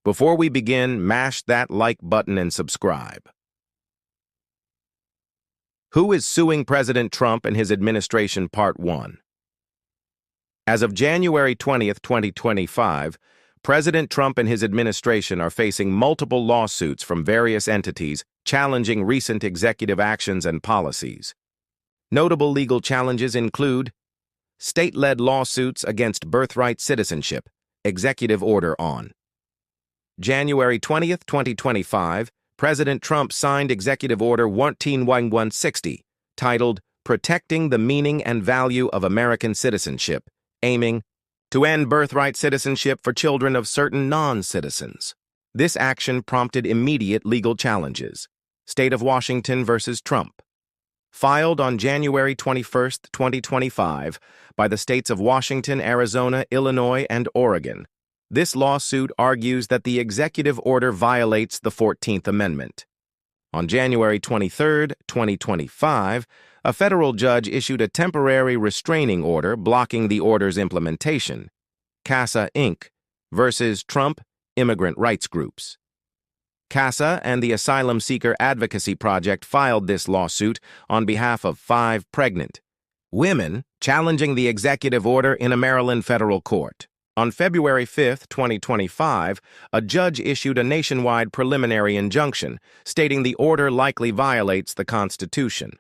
Before we begin, mash that like button and subscribe. Who is suing President Trump and his administration? Part 1. As of January 20th, 2025, President Trump and his administration are facing multiple lawsuits from various entities challenging recent executive actions and policies. Notable legal challenges include state-led lawsuits against Birthright Citizenship, Executive Order on January 20th, 2025, President Trump signed Executive Order 14-1160, titled Protecting the Meaning and Value of American Citizenship, aiming to end birthright citizenship for children of certain non-citizens. This action prompted immediate legal challenges. State of Washington versus Trump. Filed on January 21, 2025, by the states of Washington, Arizona, Illinois, and Oregon. This lawsuit argues that the executive order violates the 14th Amendment. On January 23, 2025, a federal judge issued a temporary restraining order blocking the order's implementation. CASA, Inc. versus Trump immigrant rights groups. CASA and the Asylum Seeker Advocacy Project filed this lawsuit on behalf of 5 pregnant women challenging the executive order in a Maryland federal court. On February 5, 2025, a judge issued a nationwide preliminary injunction stating the order likely violates the Constitution.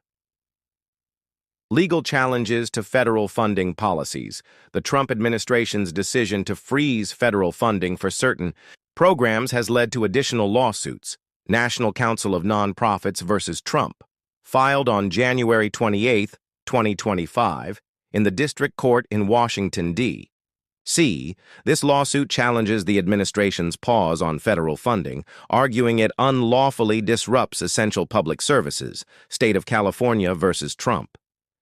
Legal challenges to federal funding policies. The Trump administration's decision to freeze federal funding for certain programs has led to additional lawsuits. National Council of Nonprofits versus Trump, filed on January 28, 2025, in the District Court in Washington, D.C. This lawsuit challenges the administration's pause on federal funding, arguing it unlawfully disrupts essential public services. State of California versus Trump.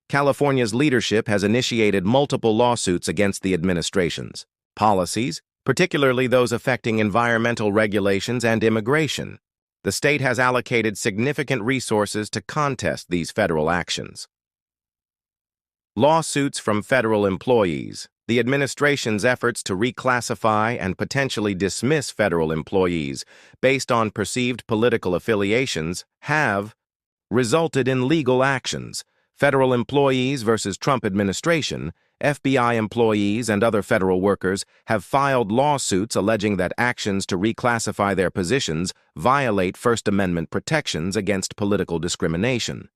California's leadership has initiated multiple lawsuits against the administration's policies, particularly those affecting environmental regulations and immigration. The state has allocated significant resources to contest these federal actions. Lawsuits from federal employees. The administration's efforts to reclassify and potentially dismiss federal employees based on perceived political affiliations have resulted in legal actions. Federal employees versus Trump administration, FBI employees and other federal workers have filed lawsuits alleging that actions to reclassify their positions violate First Amendment protections against political discrimination.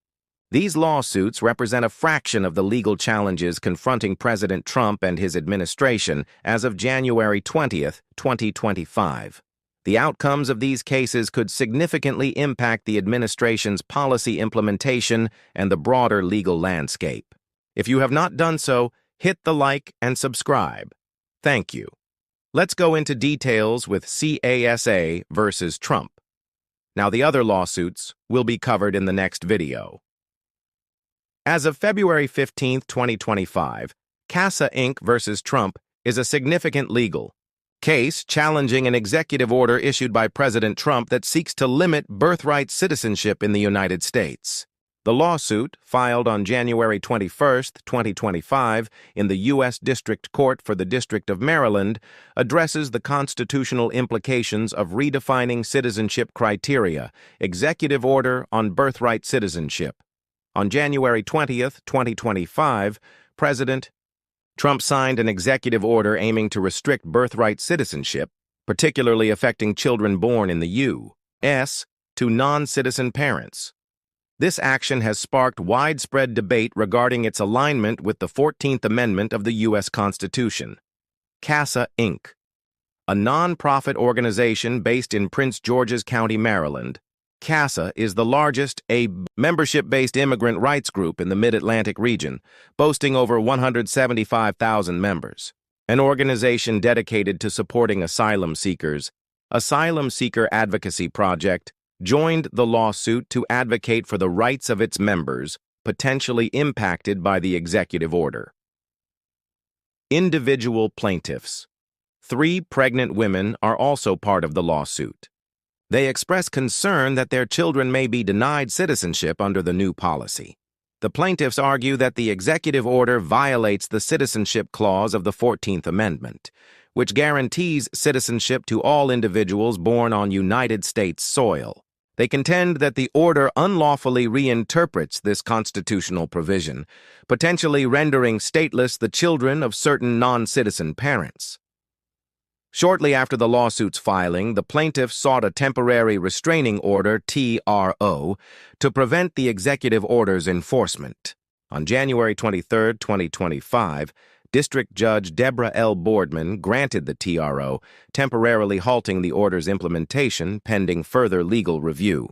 These lawsuits represent a fraction of the legal challenges confronting President Trump and his administration as of January 20, 2025. The outcomes of these cases could significantly impact the administration's policy implementation and the broader legal landscape. If you have not done so, hit the like and subscribe. Thank you. Let's go into details with CASA versus Trump. Now, the other lawsuits will be covered in the next video. As of February 15, 2025, CASA Inc. versus Trump is a significant legal case challenging an executive order issued by President Trump that seeks to limit birthright citizenship in the United States. The lawsuit, filed on January 21, 2025, in the U.S. District Court for the District of Maryland, addresses the constitutional implications of redefining citizenship criteria, Executive Order on Birthright Citizenship. On January 20, 2025, President Trump signed an executive order aiming to restrict birthright citizenship, particularly affecting children born in the U.S., to non-citizen parents. This action has sparked widespread debate regarding its alignment with the 14th Amendment of the U.S. Constitution. CASA, Inc., a non-profit organization based in Prince George's County, Maryland. CASA is the largest membership-based immigrant rights group in the Mid-Atlantic region, boasting over 175,000 members. An organization dedicated to supporting asylum seekers, Asylum Seeker Advocacy Project joined the lawsuit to advocate for the rights of its members potentially impacted by the executive order. Individual plaintiffs. 3 pregnant women are also part of the lawsuit. They express concern that their children may be denied citizenship under the new policy. The plaintiffs argue that the executive order violates the Citizenship Clause of the 14th Amendment, which guarantees citizenship to all individuals born on United States soil. They contend that the order unlawfully reinterprets this constitutional provision, potentially rendering stateless the children of certain non-citizen parents. Shortly after the lawsuit's filing, the plaintiff sought a temporary restraining order, TRO, to prevent the executive order's enforcement. On January 23, 2025, District Judge Deborah L. Boardman granted the TRO, temporarily halting the order's implementation pending further legal review.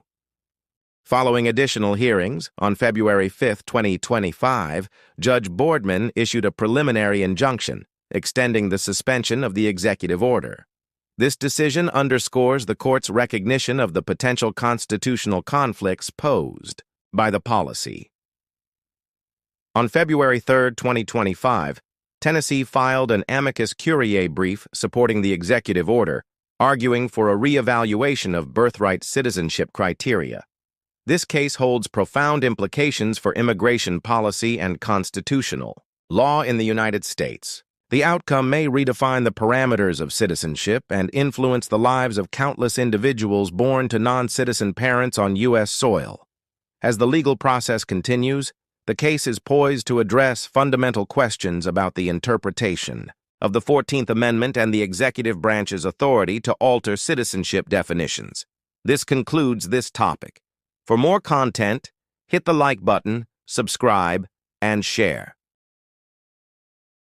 Following additional hearings, on February 5, 2025, Judge Boardman issued a preliminary injunction, extending the suspension of the executive order. This decision underscores the court's recognition of the potential constitutional conflicts posed by the policy. On February 3, 2025, Tennessee filed an amicus curiae brief supporting the executive order, arguing for a reevaluation of birthright citizenship criteria. This case holds profound implications for immigration policy and constitutional law in the United States. The outcome may redefine the parameters of citizenship and influence the lives of countless individuals born to non-citizen parents on U.S. soil. As the legal process continues, the case is poised to address fundamental questions about the interpretation of the 14th Amendment and the executive branch's authority to alter citizenship definitions. This concludes this topic. For more content, hit the like button, subscribe, and share.